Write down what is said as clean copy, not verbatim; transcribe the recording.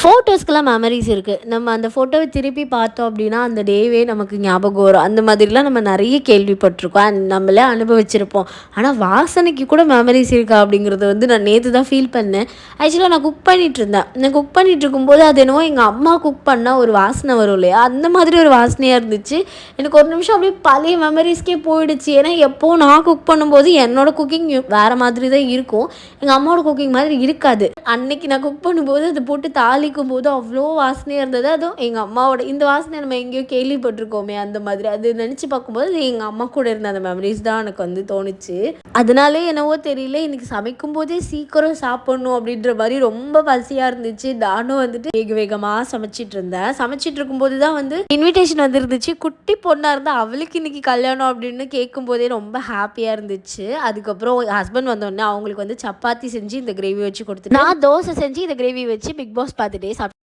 ஃபோட்டோஸ்க்கெலாம் memories இருக்குது. நம்ம அந்த ஃபோட்டோவை திருப்பி பார்த்தோம் அப்படின்னா அந்த டேவே நமக்கு ஞாபகம் வரும். அந்த மாதிரிலாம் நம்ம நிறைய கேள்விப்பட்டிருக்கோம். நம்மளே அனுபவிச்சிருப்போம். ஆனால் வாசனைக்கு கூட மெமரிஸ் இருக்கா அப்படிங்கிறத வந்து நான் நேற்று தான் ஃபீல் பண்ணேன். ஆக்சுவலாக நான் குக் பண்ணிகிட்டு இருந்தேன். நான் குக் பண்ணிகிட்டு இருக்கும்போது அது என்னவோ எங்கள் அம்மா குக் பண்ணால் ஒரு வாசனை வரும் இல்லையா, அந்த மாதிரி ஒரு வாசனையாக இருந்துச்சு. எனக்கு ஒரு நிமிஷம் அப்படியே பழைய மெமரிஸ்க்கே போயிடுச்சு. ஏன்னா எப்போது நான் குக் பண்ணும்போது என்னோடய குக்கிங் வேறு மாதிரி தான் இருக்கும். எங்கள் அம்மாவோட குக்கிங் மாதிரி இருக்காது. அன்னைக்கு நான் குக் பண்ணும்போது அது போட்டு தாளிக்கும் போது அவ்வளோ வாசனையாக இருந்தது. அதுவும் எங்கள் அம்மாவோட இந்த வாசனை நம்ம எங்கேயோ கேள்விப்பட்டிருக்கோமே அந்த மாதிரி. அது நினச்சி பார்க்கும்போது அது எங்கள் அம்மா கூட இருந்த அந்த மெமரிஸ் தான் எனக்கு வந்து தோணுச்சு. அதனாலே என்னவோ தெரியல, இன்னைக்கு சமைக்கும் போதே சீக்கிரம் சாப்பிடணும் அப்படின்ற மாதிரி ரொம்ப பசியாக இருந்துச்சு. நானும் வந்துட்டு வேக வேகமாக சமைச்சிட்டு இருந்தேன். சமைச்சிட்டு இருக்கும்போது தான் வந்து இன்விடேஷன் வந்துருந்துச்சு. குட்டி பொண்ணாக இருந்தால் அவளுக்கு இன்னைக்கு கல்யாணம் அப்படின்னு கேட்கும் போதே ரொம்ப ஹாப்பியாக இருந்துச்சு. அதுக்கப்புறம் ஹஸ்பண்ட் வந்தோடனே அவங்களுக்கு வந்து சப்பாத்தி செஞ்சு இந்த கிரேவி வச்சு கொடுத்துட்டு நான் தோசை செஞ்சு இந்த கிரேவி வச்சு பிக் பாஸ் பார்த்துட்டே சாப்பிட்டேன்.